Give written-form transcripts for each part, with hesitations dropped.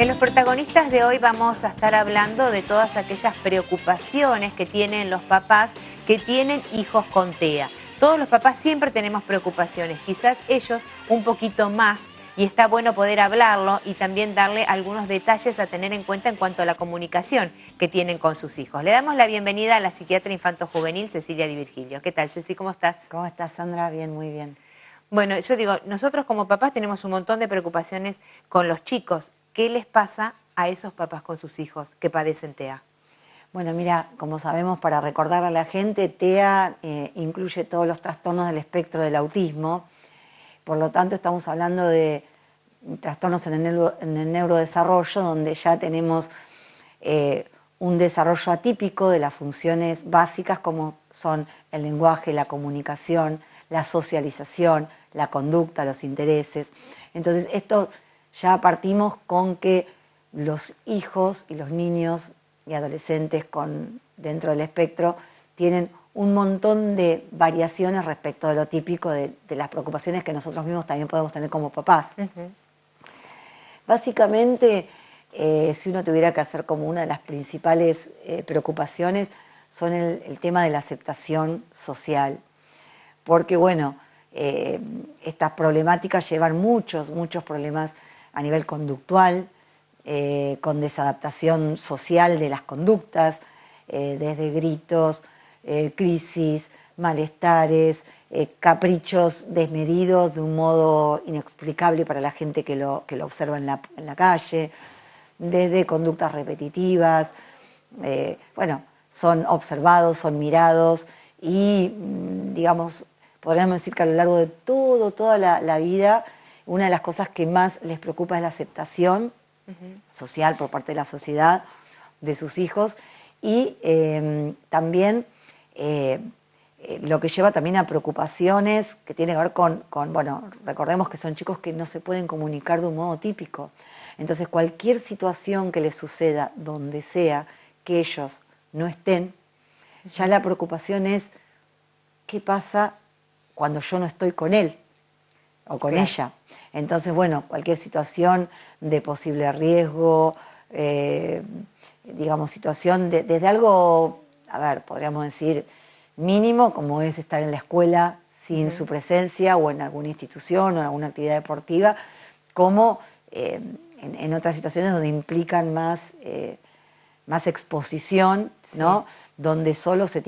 En los protagonistas de hoy vamos a estar hablando de todas aquellas preocupaciones que tienen los papás que tienen hijos con TEA. Todos los papás siempre tenemos preocupaciones, quizás ellos un poquito más, y está bueno poder hablarlo y también darle algunos detalles a tener en cuenta en cuanto a la comunicación que tienen con sus hijos. Le damos la bienvenida a la psiquiatra infanto-juvenil Cecilia Di Virgilio. ¿Qué tal, Ceci? ¿Cómo estás? ¿Cómo estás, Sandra? Bien, muy bien. Bueno, yo digo, nosotros como papás tenemos un montón de preocupaciones con los chicos. ¿Qué les pasa a esos papás con sus hijos que padecen TEA? Bueno, mira, como sabemos, para recordarle a la gente, TEA incluye todos los trastornos del espectro del autismo. Por lo tanto, estamos hablando de trastornos en el neurodesarrollo, donde ya tenemos un desarrollo atípico de las funciones básicas como son el lenguaje, la comunicación, la socialización, la conducta, los intereses. Entonces, esto ya partimos con que los hijos y los niños y adolescentes dentro del espectro tienen un montón de variaciones respecto de lo típico de las preocupaciones que nosotros mismos también podemos tener como papás. Básicamente, si uno tuviera que hacer como una de las principales preocupaciones, son el tema de la aceptación social. Porque, bueno, estas problemáticas llevan muchos problemas a nivel conductual, con desadaptación social de las conductas, desde gritos, crisis, malestares, caprichos desmedidos de un modo inexplicable para la gente que lo observa en la calle, desde conductas repetitivas, bueno, son observados, son mirados y, digamos, podríamos decir que a lo largo de toda la vida, una de las cosas que más les preocupa es la aceptación social por parte de la sociedad de sus hijos y también lo que lleva también a preocupaciones que tienen que ver con, bueno, recordemos que son chicos que no se pueden comunicar de un modo típico. Entonces, cualquier situación que les suceda, donde sea que ellos no estén, ya la preocupación es ¿qué pasa cuando yo no estoy con él o con ella? Entonces, bueno, cualquier situación de posible riesgo, digamos, situación desde algo, a ver, podríamos decir, mínimo, como es estar en la escuela sin su presencia o en alguna institución o en alguna actividad deportiva, como en otras situaciones donde implican más exposición, ¿no? Donde solo se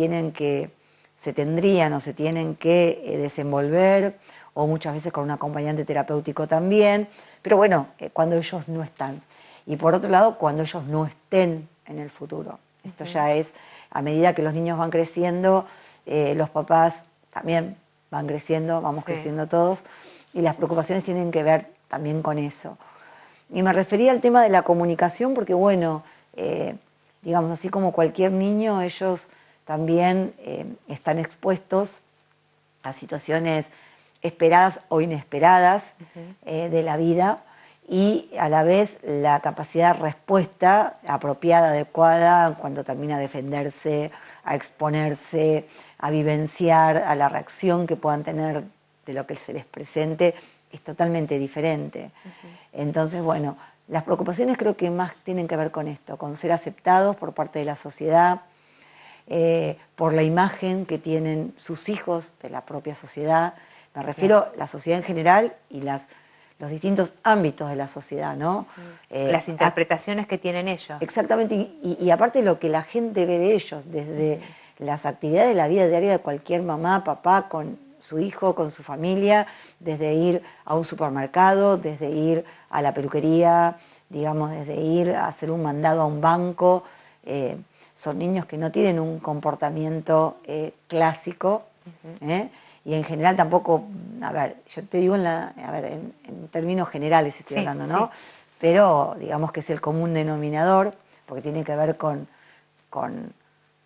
tendrían o se tienen que desenvolver, o muchas veces con un acompañante terapéutico también, pero bueno, cuando ellos no están. Y por otro lado, cuando ellos no estén en el futuro. Esto ya es, a medida que los niños van creciendo, los papás también van creciendo, vamos creciendo todos, y las preocupaciones tienen que ver también con eso. Y me refería al tema de la comunicación porque, bueno, digamos, así como cualquier niño, ellos también están expuestos a situaciones esperadas o inesperadas de la vida, y a la vez la capacidad de respuesta apropiada, adecuada, cuando termina a defenderse, a exponerse, a vivenciar, a la reacción que puedan tener de lo que se les presente, es totalmente diferente. Entonces, bueno, las preocupaciones creo que más tienen que ver con esto, con ser aceptados por parte de la sociedad, por la imagen que tienen sus hijos de la propia sociedad. Me refiero a la sociedad en general y los distintos ámbitos de la sociedad, ¿no? Las interpretaciones que tienen ellos. Exactamente, y aparte lo que la gente ve de ellos, desde las actividades de la vida diaria de cualquier mamá, papá, con su hijo, con su familia, desde ir a un supermercado, desde ir a la peluquería, digamos, desde ir a hacer un mandado a un banco. Son niños que no tienen un comportamiento clásico, y en general tampoco, a ver, yo te digo en términos generales estoy hablando, ¿no? Sí. Pero digamos que es el común denominador, porque tiene que ver con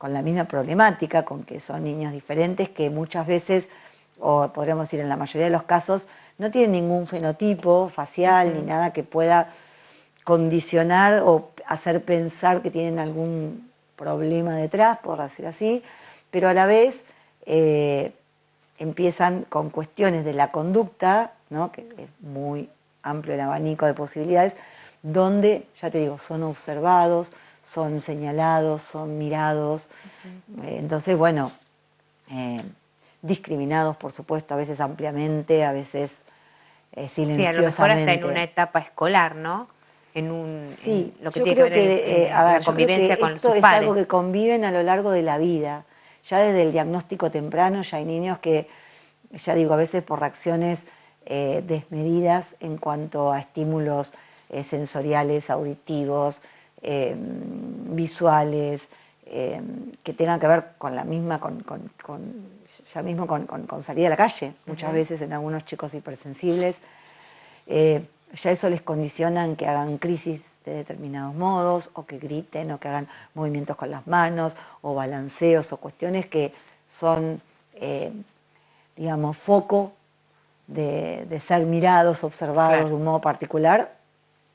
la misma problemática, con que son niños diferentes que muchas veces, o podríamos decir en la mayoría de los casos, no tienen ningún fenotipo facial ni nada que pueda condicionar o hacer pensar que tienen algún problema detrás, por decir así, pero a la vez empiezan con cuestiones de la conducta, ¿no? Que es muy amplio el abanico de posibilidades, donde, ya te digo, son observados, son señalados, son mirados. Entonces, bueno, discriminados, por supuesto, a veces ampliamente, a veces Sí, a lo mejor hasta en silenciosamente. una etapa escolar, ¿no? Sí, En lo que yo tiene que creo ver que, a ver, la yo creo convivencia que con esto sus es algo pares. que conviven a lo largo de la vida. Ya desde el diagnóstico temprano ya hay niños que, ya digo, a veces por reacciones desmedidas en cuanto a estímulos sensoriales, auditivos, visuales, que tengan que ver con la misma, ya mismo con salir a la calle, muchas veces en algunos chicos hipersensibles. Ya eso les condiciona en que hagan crisis de determinados modos, o que griten, o que hagan movimientos con las manos, o balanceos, o cuestiones que son, digamos, foco de ser mirados, observados de Claro. un modo particular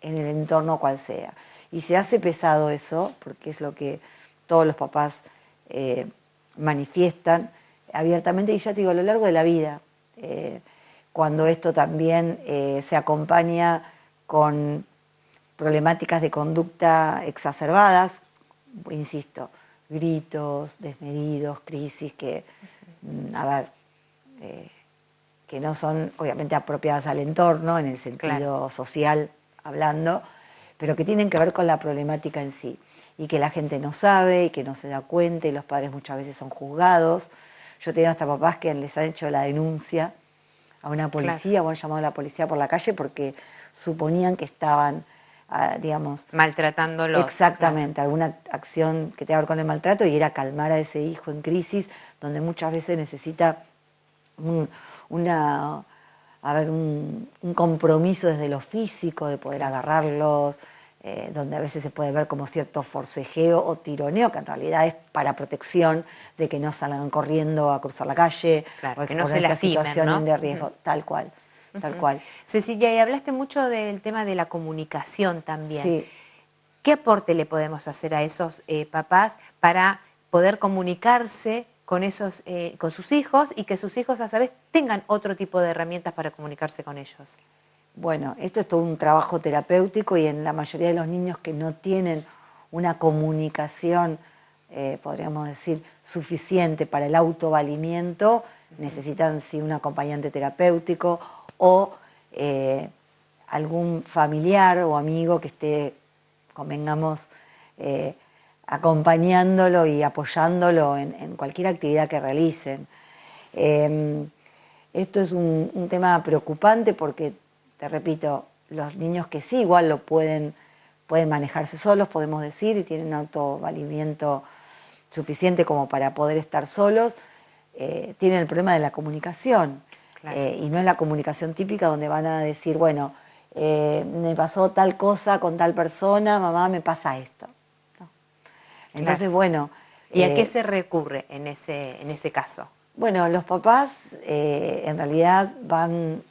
en el entorno cual sea. Y se hace pesado eso, porque es lo que todos los papás manifiestan abiertamente, y ya te digo, a lo largo de la vida. Cuando esto también se acompaña con problemáticas de conducta exacerbadas, insisto, gritos desmedidos, crisis que, a ver, que no son obviamente apropiadas al entorno en el Claro. sentido social hablando, pero que tienen que ver con la problemática en sí, y que la gente no sabe y que no se da cuenta, y los padres muchas veces son juzgados. Yo tengo hasta papás que les han hecho la denuncia a una Claro. policía, o han llamado a la policía por la calle porque suponían que estaban, digamos, Maltratándolos. Claro. exactamente, alguna acción que tenga que ver con el maltrato, y era calmar a ese hijo en crisis, donde muchas veces necesita una, a ver, un compromiso desde lo físico, de poder agarrarlos, donde a veces se puede ver como cierto forcejeo o tironeo, que en realidad es para protección de que no salgan corriendo a cruzar la calle Claro, o que no se exponerse a lastimen, situaciones ¿no? de riesgo, tal cual, tal cual. Cecilia, y hablaste mucho del tema de la comunicación también. Sí. ¿Qué aporte le podemos hacer a esos papás para poder comunicarse con con sus hijos, y que sus hijos a su vez tengan otro tipo de herramientas para comunicarse con ellos? Bueno, esto es todo un trabajo terapéutico, y en la mayoría de los niños que no tienen una comunicación, podríamos decir, suficiente para el autovalimiento, necesitan sí un acompañante terapéutico, o algún familiar o amigo que esté, convengamos, acompañándolo y apoyándolo en cualquier actividad que realicen. Esto es un tema preocupante porque, te repito, los niños que sí igual pueden manejarse solos, podemos decir, y tienen un autovalimiento suficiente como para poder estar solos, tienen el problema de la comunicación. Claro. Y no es la comunicación típica donde van a decir, bueno, me pasó tal cosa con tal persona, mamá, me pasa esto. ¿No? Entonces, Claro. bueno... ¿Y a qué se recurre en ese caso? Bueno, los papás en realidad van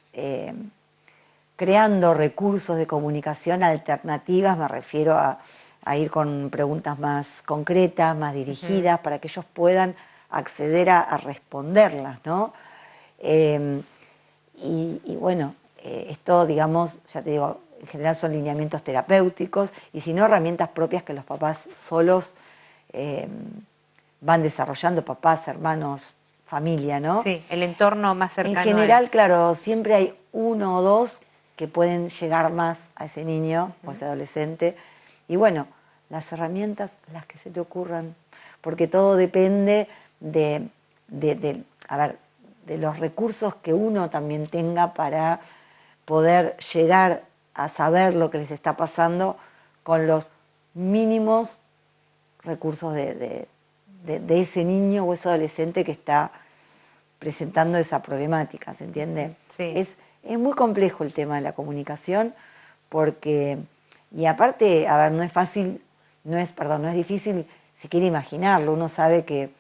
creando recursos de comunicación alternativas, me refiero a ir con preguntas más concretas, más dirigidas, para que ellos puedan acceder a responderlas, ¿no? Y bueno, esto, digamos, ya te digo, en general son lineamientos terapéuticos, y si no, herramientas propias que los papás solos van desarrollando, papás, hermanos, familia, ¿no? Sí, el entorno más cercano. En general, claro, siempre hay uno o dos que pueden llegar más a ese niño o a ese adolescente. Y bueno, las herramientas, las que se te ocurran, porque todo depende a ver, de los recursos que uno también tenga para poder llegar a saber lo que les está pasando con los mínimos recursos de ese niño o ese adolescente que está presentando esa problemática, ¿se entiende? Sí. Es muy complejo el tema de la comunicación, porque, y aparte, a ver, no es difícil siquiera imaginarlo. Uno sabe que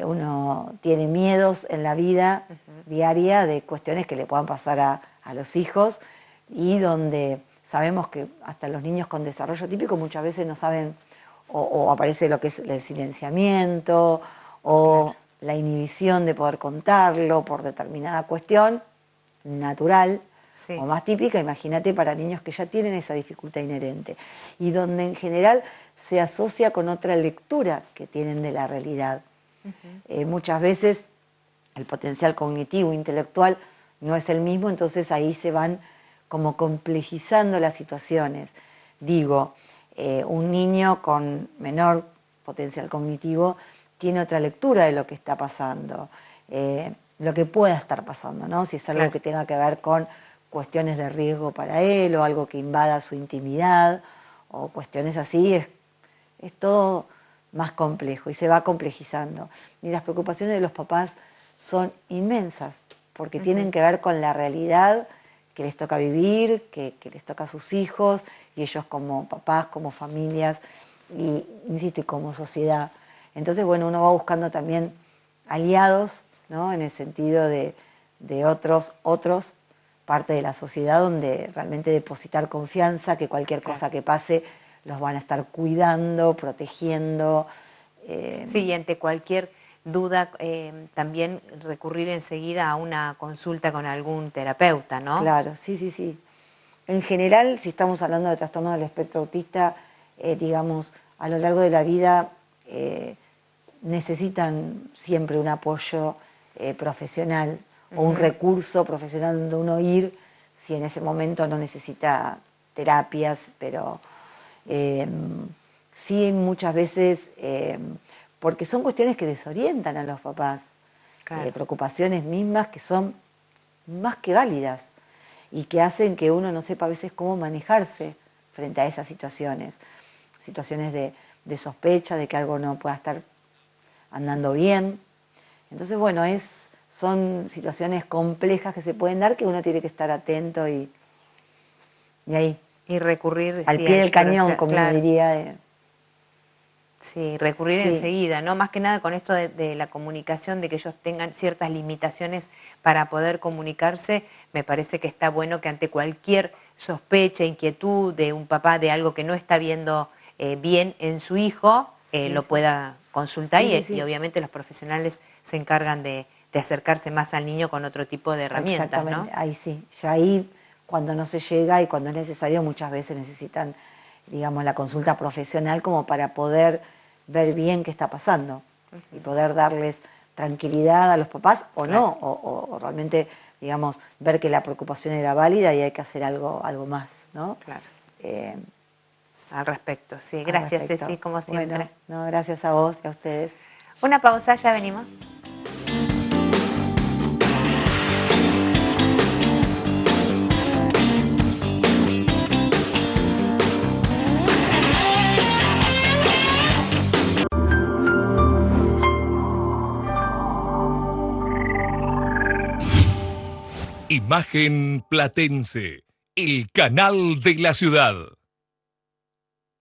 uno tiene miedos en la vida diaria de cuestiones que le puedan pasar a los hijos, y donde sabemos que hasta los niños con desarrollo típico muchas veces no saben, o aparece lo que es el silenciamiento, o la inhibición de poder contarlo por determinada cuestión natural, Sí. O más típica, imagínate, para niños que ya tienen esa dificultad inherente y donde en general se asocia con otra lectura que tienen de la realidad. Muchas veces el potencial cognitivo, intelectual, no es el mismo, entonces ahí se van como complejizando las situaciones. Digo, un niño con menor potencial cognitivo tiene otra lectura de lo que está pasando, lo que pueda estar pasando, ¿no? Si es algo Claro. que tenga que ver con cuestiones de riesgo para él o algo que invada su intimidad o cuestiones así, es todo más complejo y se va complejizando. Y las preocupaciones de los papás son inmensas porque tienen que ver con la realidad que les toca vivir, que les toca a sus hijos y ellos como papás, como familias y, insisto, y como sociedad. Entonces, bueno, uno va buscando también aliados, ¿no? En el sentido de otros, parte de la sociedad donde realmente depositar confianza, que cualquier cosa que pase los van a estar cuidando, protegiendo. Sí, y ante cualquier duda también recurrir enseguida a una consulta con algún terapeuta, ¿no? Claro, sí, sí, sí. En general, si estamos hablando de trastorno del espectro autista, digamos, a lo largo de la vida necesitan siempre un apoyo profesional o un recurso profesional donde uno ir si en ese momento no necesita terapias, pero sí muchas veces, porque son cuestiones que desorientan a los papás, preocupaciones mismas que son más que válidas y que hacen que uno no sepa a veces cómo manejarse frente a esas situaciones, situaciones de sospecha, de que algo no pueda estar andando bien. Entonces, bueno, son situaciones complejas que se pueden dar que uno tiene que estar atento y ahí. Y recurrir al pie del cañón, como uno diría. Sí, recurrir enseguida, ¿no? Más que nada con esto de la comunicación, de que ellos tengan ciertas limitaciones para poder comunicarse, me parece que está bueno que ante cualquier sospecha, inquietud de un papá de algo que no está viendo bien en su hijo, lo pueda consultar y obviamente los profesionales se encargan de acercarse más al niño con otro tipo de herramientas, exactamente, ¿no? ahí sí, ya ahí cuando no se llega y cuando es necesario muchas veces necesitan, digamos, la consulta profesional como para poder ver bien qué está pasando y poder darles tranquilidad a los papás o no, o realmente, digamos, ver que la preocupación era válida y hay que hacer algo más, ¿no? Claro. Al respecto, sí. Gracias, Ceci, como siempre. Bueno, no, gracias a vos y a ustedes. Una pausa, ya venimos. Imagen Platense, el canal de la ciudad.